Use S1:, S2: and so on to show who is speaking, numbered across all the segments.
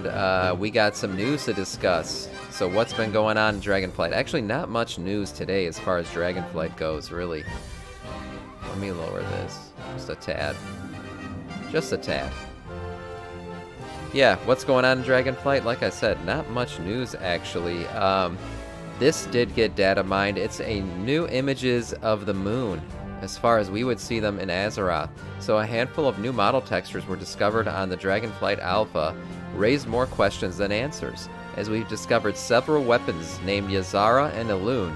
S1: around, we got some news to discuss. So what's been going on in Dragonflight? Actually, not much news today as far as Dragonflight goes, really. Let me lower this. Just a tad. Just a tad. Yeah, what's going on in Dragonflight? Like I said, not much news, actually. This did get data mined. It's a new images of the moon, as far as we would see them in Azeroth. So a handful of new model textures were discovered on the Dragonflight Alpha, raised more questions than answers, as we've discovered several weapons named Ysera and Elune,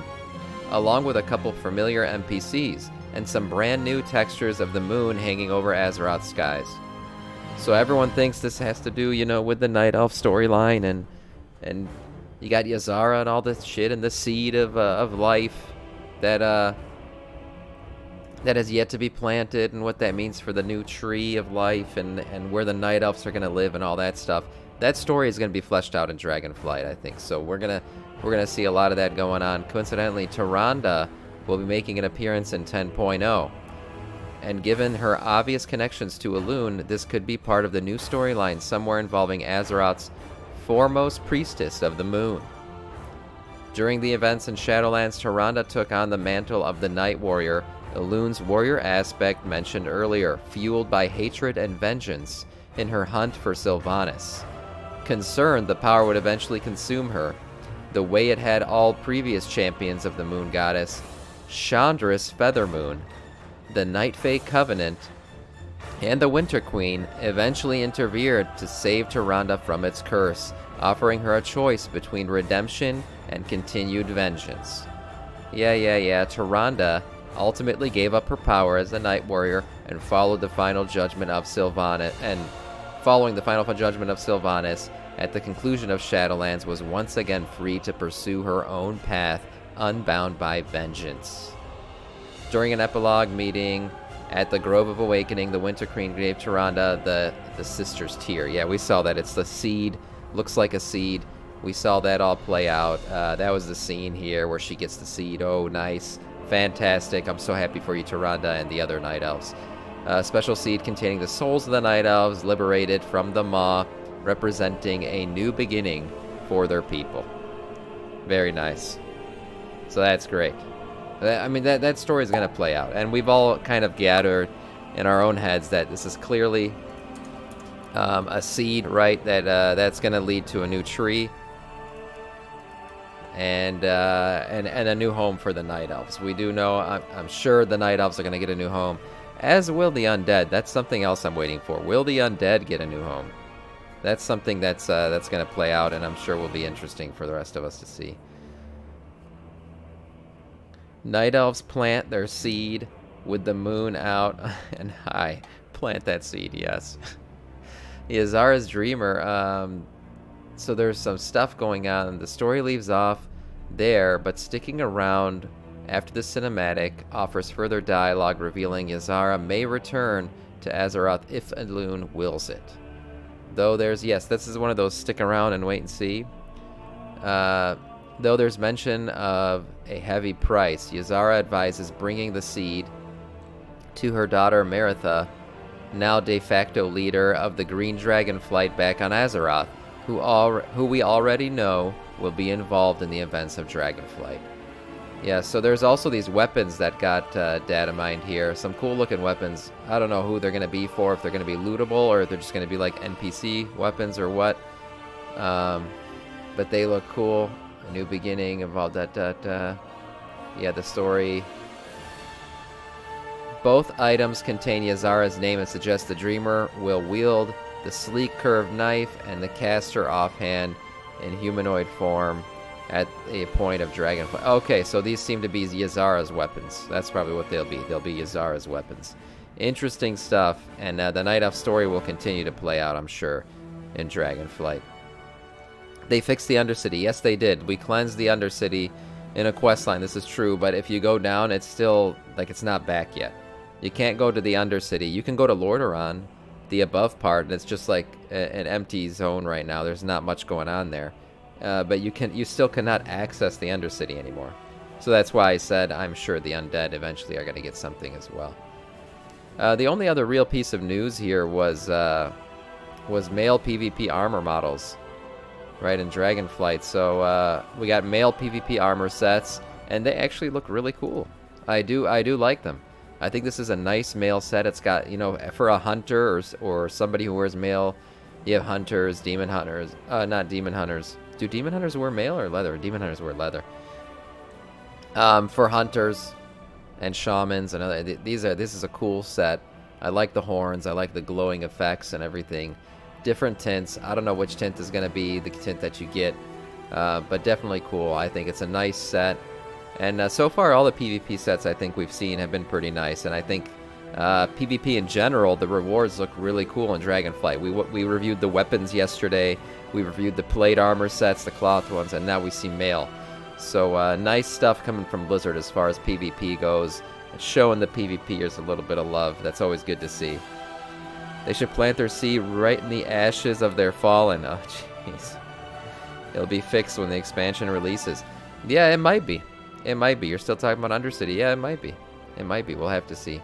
S1: along with a couple familiar NPCs, and some brand new textures of the moon hanging over Azeroth skies. So everyone thinks this has to do, you know, with the Night Elf storyline, and you got Ysera and all this shit, and the seed of life that has yet to be planted, and what that means for the new tree of life, and where the Night Elves are gonna live, and all that stuff. That story is gonna be fleshed out in Dragonflight, I think. So we're gonna see a lot of that going on. Coincidentally, Tyrande will be making an appearance in 10.0. And given her obvious connections to Elune, this could be part of the new storyline somewhere involving Azeroth's foremost priestess of the moon. During the events in Shadowlands, Tyrande took on the mantle of the Night Warrior, Elune's warrior aspect mentioned earlier, fueled by hatred and vengeance in her hunt for Sylvanas. Concerned the power would eventually consume her, the way it had all previous champions of the moon goddess, Shandris Feathermoon, the Night Fae Covenant, and the Winter Queen eventually interfered to save Tyrande from its curse, offering her a choice between redemption and continued vengeance. Yeah, Tyrande ultimately gave up her power as a Night Warrior and followed the final judgment of Sylvanas, following the final judgment of Sylvanas at the conclusion of Shadowlands, was once again free to pursue her own path, unbound by vengeance. During an epilogue meeting at the Grove of Awakening, the Winter Queen gave Tyrande the Sister's Tear. Yeah, we saw that. It's the seed. Looks like a seed. We saw that all play out. That was the scene here where she gets the seed. Oh, nice. Fantastic. I'm so happy for you, Tyrande, and the other Night Elves. A special seed containing the souls of the Night Elves, liberated from the Maw, representing a new beginning for their people. Very nice. So that's great. I mean, that story is going to play out. And we've all kind of gathered in our own heads that this is clearly a seed, right? That's going to lead to a new tree. And a new home for the Night Elves. We do know, I'm sure the Night Elves are going to get a new home, as will the Undead. That's something else I'm waiting for. Will the Undead get a new home? That's something that's going to play out, and I'm sure will be interesting for the rest of us to see. Night Elves plant their seed with the moon out and high. Plant that seed, yes. Ysera's Dreamer. So there's some stuff going on. The story leaves off there, but sticking around after the cinematic offers further dialogue revealing Ysera may return to Azeroth if Elune wills it. Though there's, yes, this is one of those stick around and wait and see. Though there's mention of a heavy price, Ysera advises bringing the seed to her daughter Maritha, now de facto leader of the Green Dragonflight back on Azeroth, who we already know will be involved in the events of Dragonflight. Yeah, so there's also these weapons that got data mined here. Some cool looking weapons. I don't know who they're going to be for, if they're going to be lootable or if they're just going to be like NPC weapons or what. But they look cool. A new beginning of all that. Yeah, the story. Both items contain Ysera's name and suggest the Dreamer will wield the sleek curved knife and the caster offhand in humanoid form at a point of Dragonflight. Okay, so these seem to be Ysera's weapons. That's probably what they'll be. They'll be Ysera's weapons. Interesting stuff, and the Night Elf story will continue to play out, I'm sure, in Dragonflight. They fixed the Undercity. Yes, they did. We cleansed the Undercity in a questline. This is true, but if you go down, it's still, like, it's not back yet. You can't go to the Undercity. You can go to Lordaeron, the above part, and it's just like an empty zone right now. There's not much going on there. But you still cannot access the Undercity anymore. So that's why I said I'm sure the Undead eventually are going to get something as well. The only other real piece of news here was was male PvP armor models, right, in Dragonflight. So we got male PvP armor sets, and they actually look really cool. I do like them. I think this is a nice male set. It's got, you know, for a hunter or somebody who wears male. You have hunters, demon hunters, not demon hunters. Do demon hunters wear mail or leather? Demon hunters wear leather. For hunters and shamans and other, this is a cool set. I like the horns. I like the glowing effects and everything. Different tints. I don't know which tint is going to be the tint that you get, but definitely cool. I think it's a nice set. And so far, all the PvP sets I think we've seen have been pretty nice. And I think PvP in general, the rewards look really cool in Dragonflight. We reviewed the weapons yesterday. We reviewed the plate armor sets, the cloth ones, and now we see mail. So nice stuff coming from Blizzard as far as PvP goes. It's showing the PvPers a little bit of love. That's always good to see. They should plant their seed right in the ashes of their fallen. Oh, jeez. It'll be fixed when the expansion releases. Yeah, it might be. It might be. You're still talking about Undercity. Yeah, it might be. It might be. We'll have to see.